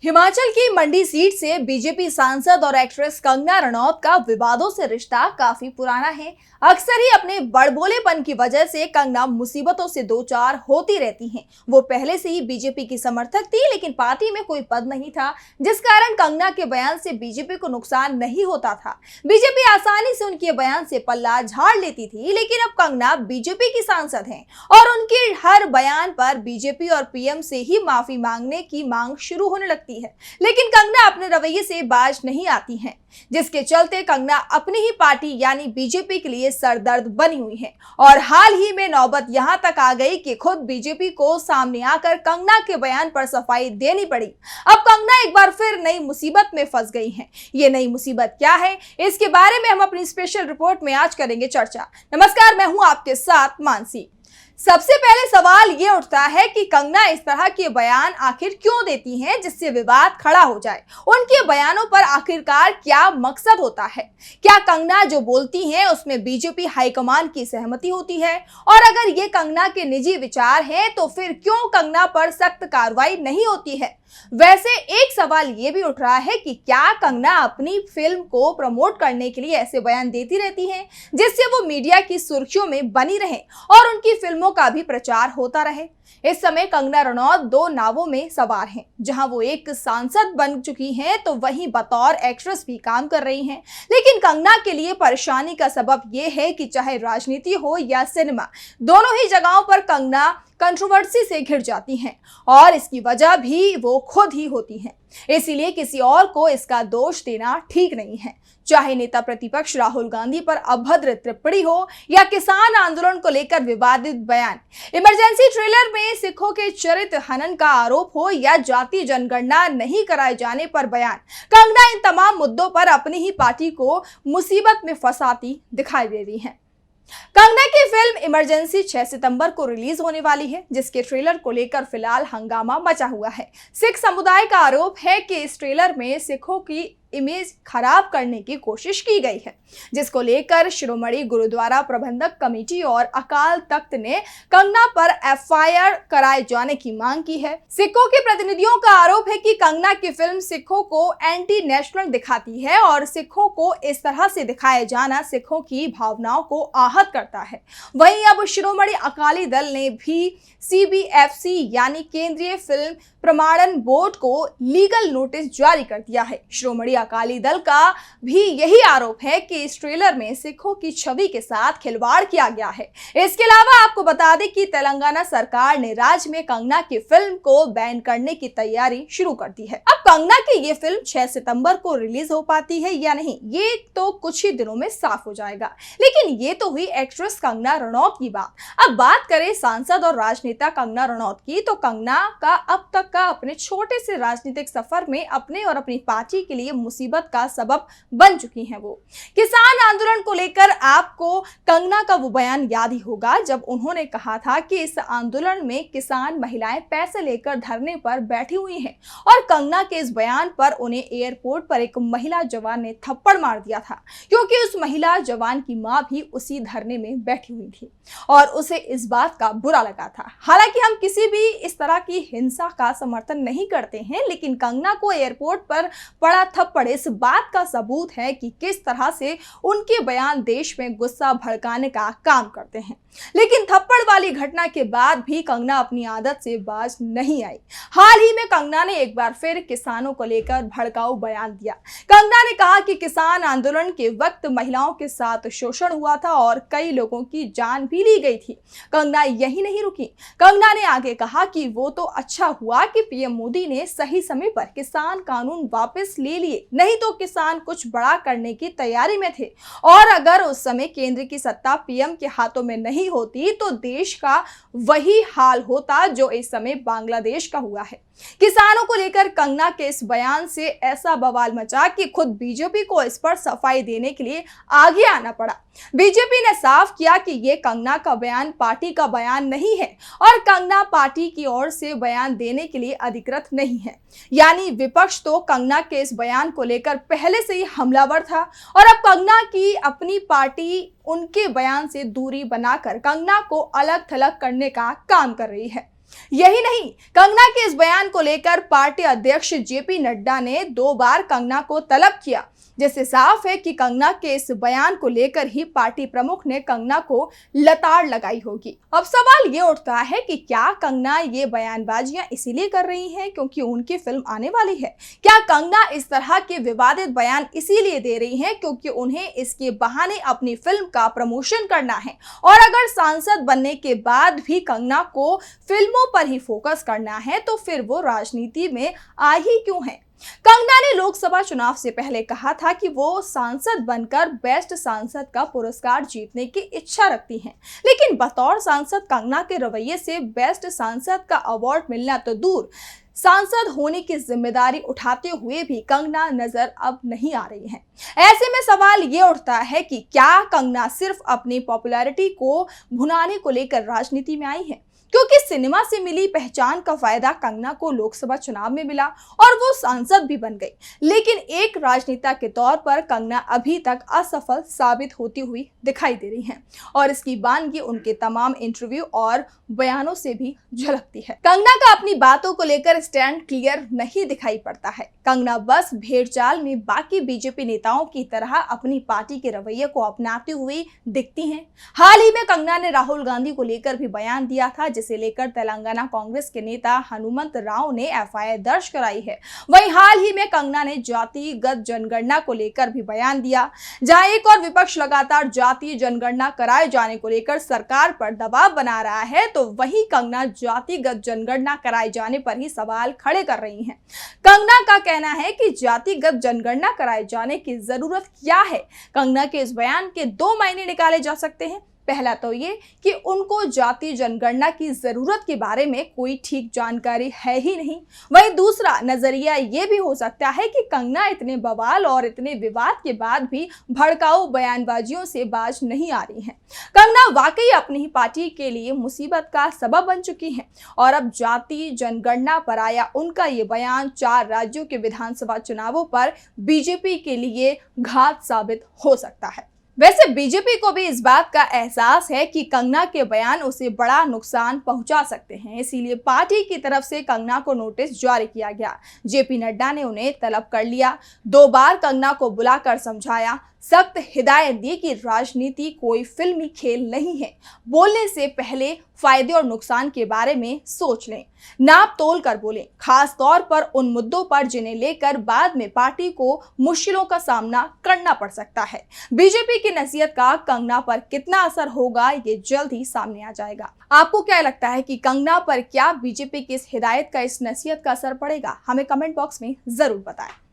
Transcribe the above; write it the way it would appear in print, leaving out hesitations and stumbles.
हिमाचल की मंडी सीट से बीजेपी सांसद और एक्ट्रेस कंगना रनौत का विवादों से रिश्ता काफी पुराना है। अक्सर ही अपने बड़बोलेपन की वजह से कंगना मुसीबतों से दो चार होती रहती हैं। वो पहले से ही बीजेपी की समर्थक थी, लेकिन पार्टी में कोई पद नहीं था, जिस कारण कंगना के बयान से बीजेपी को नुकसान नहीं होता था। बीजेपी आसानी से उनके बयान से पल्ला झाड़ लेती थी, लेकिन अब कंगना बीजेपी की सांसद हैं और उनके हर बयान पर बीजेपी और पीएम से ही माफी मांगने की मांग शुरू होने लगती है। लेकिन कंगना अपने रवैये से बाज नहीं आती हैं, जिसके चलते कंगना अपनी ही पार्टी यानी बीजेपी के लिए सरदर्द बनी हुई है। और हाल ही में नौबत यहां तक आ गई कि खुद बीजेपी को सामने आकर कंगना के बयान पर सफाई देनी पड़ी। अब कंगना एक बार फिर नई मुसीबत में फंस गई हैं। ये नई मुसीबत क्या है, इसके बारे में हम अपनी स्पेशल रिपोर्ट में आज करेंगे चर्चा। नमस्कार, मैं हूं आपके साथ मानसी। सबसे पहले सवाल ये उठता है कि कंगना इस तरह के बयान आखिर क्यों देती हैं जिससे विवाद खड़ा हो जाए। उनके बयानों पर आखिरकार क्या मकसद होता है? क्या कंगना जो बोलती हैं उसमें बीजेपी हाईकमान की सहमति होती है? और अगर ये कंगना के निजी विचार हैं तो फिर क्यों कंगना पर सख्त कार्रवाई नहीं होती है? वैसे एक सवाल ये भी उठ रहा है कि क्या कंगना अपनी फिल्म को प्रमोट करने के लिए ऐसे बयान देती रहती हैं जिससे वो मीडिया की सुर्खियों में बनी रहे और उनकी फिल्मों का भी प्रचार होता रहे? इस समय कंगना रनौत दो नावों में सवार हैं। जहां वो एक सांसद बन चुकी हैं तो वहीं बतौर एक्ट्रेस भी काम कर रही हैं। लेकिन कंगना के लिए परेशानी का सबब ये है कि चाहे राजनीति हो या सिनेमा, दोनों ही जगहों पर कंगना कंट्रोवर्सी से घिर जाती हैं और इसकी वजह भी वो खुद ही होती हैं। इसीलिए किसी और को इसका दोष देना ठीक नहीं है। चाहे नेता प्रतिपक्ष राहुल गांधी पर अभद्र टिप्पणी हो या किसान आंदोलन को लेकर विवादित बयान, इमरजेंसी ट्रेलर में सिखों के चरित्र हनन का आरोप हो या जातीय जनगणना नहीं कराए जाने पर बयान, कंगना इन तमाम मुद्दों पर अपनी ही पार्टी को मुसीबत में फंसाती दिखाई दे रही हैं। कंगना की फिल्म इमरजेंसी 6 सितंबर को रिलीज होने वाली है, जिसके ट्रेलर को लेकर फिलहाल हंगामा मचा हुआ है। सिख समुदाय का आरोप है कि इस ट्रेलर में सिखों की इमेज खराब करने की कोशिश की गई है, जिसको लेकर शिरोमणि गुरुद्वारा प्रबंधक कमेटी और अकाल तख्त ने कंगना पर एफआईआर कराए जाने की मांग की है। सिखों के प्रतिनिधियों का आरोप है कि कंगना की फिल्म सिखों को एंटी नेशनल दिखाती है और सिखों को इस तरह से दिखाया जाना सिखों की भावनाओं को आहत करता है। वहीं अब शिरोमणि अकाली दल ने भी सीबीएफसी यानी केंद्रीय फिल्म प्रमाणन बोर्ड को लीगल नोटिस जारी कर दिया है। शिरोमणि अकाली दल का भी यही आरोप है कि इस ट्रेलर में सिखों की छवि के साथ खिलवाड़ किया गया है। इसके अलावा आपको बता दें कि तेलंगाना सरकार ने राज्य में कंगना की फिल्म को बैन करने की तैयारी शुरू कर दी है। अब कंगना की ये फिल्म 6 सितंबर को रिलीज हो पाती है या नहीं, ये तो कुछ ही दिनों में साफ हो जाएगा। लेकिन ये तो हुई एक्ट्रेस कंगना रनौत की बात। अब बात करें सांसद और राजनेता कंगना रनौत की, तो कंगना का अब तक का अपने छोटे से राजनीतिक सफर में अपने और अपनी पार्टी के लिए मुसीबत का सबब बन चुकी हैं। वो किसान आंदोलन को लेकर आपको कंगना का वो बयान याद ही होगा, जब उन्होंने कहा था कि इस आंदोलन में किसान महिलाएं पैसे लेकर धरने पर बैठी हुई हैं और कंगना के इस बयान पर उन्हें एयरपोर्ट पर एक महिला जवान ने थप्पड़ मार दिया था, क्योंकि उस महिला जवान की मां भी उसी धरने में बैठी हुई थी और उसे इस बात का बुरा लगा था। हालांकि हम किसी भी इस तरह की हिंसा का समर्थन नहीं करते हैं, लेकिन कंगना को एयरपोर्ट पर पड़ा थप्पड़ इस बात का सबूत है कि किस तरह से उनके बयान देश में गुस्सा भड़काने का काम करते हैं। लेकिन थप्पड़ वाली घटना के बाद भी कंगना अपनी आदत से बाज नहीं आई। हाल ही में कंगना ने एक बार फिर किसानों को लेकर भड़काऊ बयान दिया। कंगना ने कहा कि किसान आंदोलन के वक्त महिलाओं के साथ शोषण हुआ था और कई लोगों की जान भी ली गई थी। कंगना यही नहीं रुकी। कंगना ने आगे कहा कि वो तो अच्छा हुआ कि पीएम मोदी ने सही समय पर किसान कानून वापस ले लिए, नहीं तो किसान कुछ बड़ा करने की तैयारी में थे और अगर उस समय केंद्र की सत्ता पीएम के हाथों में नहीं होती तो देश का वही हाल होता जो इस समय बांग्लादेश का हुआ है। किसानों को लेकर कंगना के इस बयान से ऐसा बवाल मचा कि खुद बीजेपी को इस पर सफाई देने के लिए आगे आना पड़ा। बीजेपी ने साफ किया कि ये कंगना का बयान पार्टी का बयान नहीं है और कंगना पार्टी की ओर से बयान देने के लिए अधिकृत नहीं है। यानी विपक्ष तो कंगना के इस बयान को लेकर पहले से ही हमलावर था और अब कंगना की अपनी पार्टी उनके बयान से दूरी बनाकर कंगना को अलग थलग करने का काम कर रही है। यही नहीं, कंगना के इस बयान को लेकर पार्टी अध्यक्ष जेपी नड्डा ने 2 बार कंगना को तलब किया, जिससे साफ है कि कंगना के इस बयान को लेकर ही पार्टी प्रमुख ने कंगना को लताड़ लगाई होगी। अब सवाल ये उठता है कि क्या कंगना ये बयानबाजियां इसीलिए कर रही हैं क्योंकि उनकी फिल्म आने वाली है? क्या कंगना इस तरह के विवादित बयान इसीलिए दे रही हैं क्योंकि उन्हें इसके बहाने अपनी फिल्म का प्रमोशन करना है? और अगर सांसद बनने के बाद भी कंगना को फिल्मों पर ही फोकस करना है तो फिर वो राजनीति में आ ही क्यों है? कंगना ने लोकसभा चुनाव से पहले कहा था कि वो सांसद बनकर बेस्ट सांसद का पुरस्कार जीतने की इच्छा रखती हैं, लेकिन बतौर सांसद कंगना के रवैये से बेस्ट सांसद का अवार्ड मिलना तो दूर, सांसद होने की जिम्मेदारी उठाते हुए भी कंगना नजर अब नहीं आ रही हैं। ऐसे में सवाल ये उठता है कि क्या कंगना सिर्फ अपनी पॉपुलैरिटी को भुनाने को लेकर राजनीति में आई है? क्योंकि सिनेमा से मिली पहचान का फायदा कंगना को लोकसभा चुनाव में मिला और वो सांसद भी बन गई, लेकिन एक राजनेता के तौर पर कंगना अभी तक असफल साबित होती हुई दिखाई दे रही हैं और इसकी बानगी उनके तमाम इंटरव्यू और बयानों से भी झलकती है। कंगना का अपनी बातों को लेकर स्टैंड क्लियर नहीं दिखाई पड़ता है। कंगना बस भेड़चाल में बाकी बीजेपी नेताओं की तरह अपनी पार्टी के रवैये को अपनाती हुई दिखती हैं। हाल ही में कंगना ने राहुल गांधी को लेकर भी बयान दिया था, जिसे लेकर तेलंगाना कांग्रेस के नेता हनुमंत राव ने एफआईआर दर्ज कराई है। वहीं हाल ही में कंगना ने जातिगत जनगणना को लेकर भी बयान दिया, जहां एक और विपक्ष लगातार जातीय जनगणना कराए जाने को लेकर सरकार पर दबाव बना रहा है, तो वहीं कंगना जातिगत जनगणना कराए जाने पर ही सवाल खड़े कर रही हैं। कंगना का कहना है कि जातिगत जनगणना कराए जाने की जरूरत क्या है? कंगना के इस बयान के 2 मायने निकाले जा सकते हैं। पहला तो ये कि उनको जाति जनगणना की जरूरत के बारे में कोई ठीक जानकारी है ही नहीं। वहीं दूसरा नजरिया ये भी हो सकता है कि कंगना इतने बवाल और इतने विवाद के बाद भी भड़काऊ बयानबाजियों से बाज नहीं आ रही हैं। कंगना वाकई अपनी ही पार्टी के लिए मुसीबत का सबब बन चुकी हैं और अब जाति जनगणना पर आया उनका ये बयान 4 राज्यों के विधानसभा चुनावों पर बीजेपी के लिए घात साबित हो सकता है। वैसे बीजेपी को भी इस बात का एहसास है कि कंगना के बयान उसे बड़ा नुकसान पहुंचा सकते हैं, इसीलिए पार्टी की तरफ से कंगना को नोटिस जारी किया गया। जेपी नड्डा ने उन्हें तलब कर लिया, 2 बार कंगना को बुलाकर समझाया, सख्त हिदायत दी कि राजनीति कोई फिल्मी खेल नहीं है, बोलने से पहले फायदे और नुकसान के बारे में सोच लें, नाप तोल कर बोलें, खास तौर पर उन मुद्दों पर जिन्हें लेकर बाद में पार्टी को मुश्किलों का सामना करना पड़ सकता है। बीजेपी की नसीहत का कंगना पर कितना असर होगा ये जल्द ही सामने आ जाएगा। आपको क्या लगता है कि कंगना पर क्या बीजेपी की इस हिदायत का, इस नसीहत का असर पड़ेगा? हमें कमेंट बॉक्स में जरूर बताएं।